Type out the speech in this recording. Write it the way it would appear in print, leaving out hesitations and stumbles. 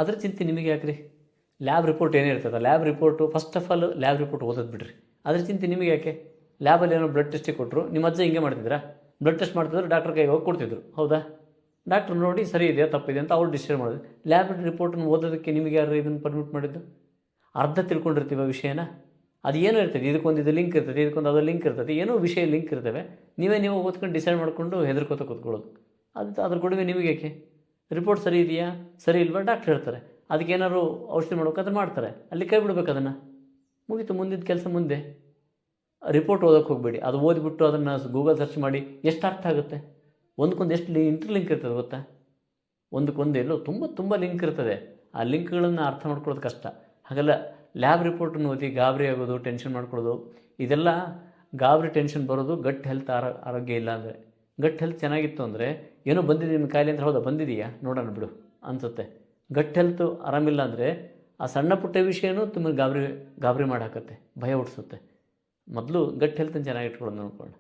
ಅದ್ರ ಚಿಂತೆ ನಿಮಗೆ ಯಾಕ್ರಿ? ಲ್ಯಾಬ್ ರಿಪೋರ್ಟ್ ಏನೇ ಇರ್ತದೆ, lab report first of all lab report ಓದೋದು ಬಿಡ್ರಿ. ಅದ್ರ ಚಿಂತೆ ನಿಮಗೆ ಯಾಕೆ? ಲ್ಯಾಬಲ್ಲಿ ಏನೋ ಬ್ಲಡ್ ಟೆಸ್ಟಿಗೆ ಕೊಟ್ಟರು, ನಿಮ್ಮ ಅಜ್ಜ ಹಿಂಗೆ ಮಾಡ್ತಿದ್ರಾ? ಬ್ಲಡ್ ಟೆಸ್ಟ್ ಮಾಡ್ತಿದ್ರು, ಡಾಕ್ಟ್ರ್ ಕೈಗೆ ಹೋಗಿ ಕೊಡ್ತಿದ್ರು, ಹೌದಾ? ಡಾಕ್ಟ್ರ್ ನೋಡಿ ಸರಿ ಇದೆಯಾ ತಪ್ಪಿದೆ ಅಂತ ಅವ್ರು ಡಿಸೈಡ್ ಮಾಡೋದು. ಲ್ಯಾಬ್ ರಿಪೋರ್ಟನ್ನು ಓದೋದಕ್ಕೆ ನಿಮಗೆ ಯಾರು ಇದನ್ನು ಪರ್ಮಿಟ್ ಮಾಡಿದ್ದು? ಅರ್ಧ ತಿಳ್ಕೊಂಡಿರ್ತೀವ ವಿಷಯನ. ಅದು ಏನೋ ಇರ್ತದೆ, ಇದಕ್ಕೊಂದು ಇದು ಲಿಂಕ್ ಇರ್ತದೆ, ಇದಕ್ಕೊಂದು ಅದು ಲಿಂಕ್ ಇರ್ತದೆ, ಏನೋ ವಿಷಯ ಲಿಂಕ್ ಇರ್ತವೆ. ನೀವು ಓದ್ಕೊಂಡು ಡಿಸೈಡ್ ಮಾಡಿಕೊಂಡು ಹೆದರ್ಕೋತ ಕೂತ್ಕೊಳ್ಳೋದು. ಅದ್ರ ಕೊಡುಗೆ ನಿಮಗೆ ಯಾಕೆ? ರಿಪೋರ್ಟ್ ಸರಿ ಇದೆಯಾ ಸರಿ ಇಲ್ವಾ ಡಾಕ್ಟ್ರ್ ಹೇಳ್ತಾರೆ. ಅದಕ್ಕೇನಾದ್ರು ಔಷಧಿ ಮಾಡ್ಬೇಕಾದ್ರೆ ಮಾಡ್ತಾರೆ, ಅಲ್ಲಿ ಕೈ ಬಿಡ್ಬೇಕು ಅದನ್ನು, ಮುಗೀತು. ಮುಂದಿನ ಕೆಲಸ ಮುಂದೆ. ರಿಪೋರ್ಟ್ ಓದೋಕ್ಕೆ ಹೋಗಬೇಡಿ. ಅದು ಓದಿಬಿಟ್ಟು ಅದನ್ನು ಗೂಗಲ್ ಸರ್ಚ್ ಮಾಡಿ ಎಷ್ಟು ಅರ್ಥ ಆಗುತ್ತೆ? ಒಂದಕ್ಕೊಂದು ಎಷ್ಟು ಇಂಟರ್ಲಿಂಕ್ ಇರ್ತದೆ ಗೊತ್ತಾ? ಒಂದಕ್ಕೊಂದು ಎಲ್ಲೋ ತುಂಬ ಲಿಂಕ್ ಇರ್ತದೆ. ಆ ಲಿಂಕ್ಗಳನ್ನು ಅರ್ಥ ಮಾಡ್ಕೊಳ್ಳೋದು ಕಷ್ಟ. ಹಾಗೆಲ್ಲ ಲ್ಯಾಬ್ ರಿಪೋರ್ಟನ್ನು ಓದಿ ಗಾಬರಿ ಆಗೋದು, ಟೆನ್ಷನ್ ಮಾಡ್ಕೊಳ್ಳೋದು, ಇದೆಲ್ಲ ಗಾಬರಿ ಟೆನ್ಷನ್ ಬರೋದು ಗಟ್ ಹೆಲ್ತ್ ಆರೋಗ್ಯ ಇಲ್ಲ ಅಂದರೆ. ಗಟ್ ಹೆಲ್ತ್ ಚೆನ್ನಾಗಿತ್ತು ಅಂದರೆ ಏನೋ ಬಂದಿದೆ ನಿಮ್ಮ ಕಾಯಿಲೆ ಅಂತ, ಹೌದಾ ಬಂದಿದೆಯಾ ನೋಡೋಣ ಬಿಡು ಅನಿಸುತ್ತೆ. ಗಟ್ ಹೆಲ್ತು ಆರಾಮಿಲ್ಲ ಅಂದರೆ ಆ ಸಣ್ಣ ಪುಟ್ಟ ವಿಷಯನೂ ತುಂಬ ಗಾಬರಿ ಮಾಡಾಕತ್ತೆ, ಭಯ ಹುಟ್ಟಿಸುತ್ತೆ. ಮೊದಲು ಗಟ್ ಹೆಲ್ತನ್ನು ಚೆನ್ನಾಗಿ ಇಟ್ಕೊಳ್ಳೋದು ನೋಡ್ಕೊಳ್ಳೋಣ.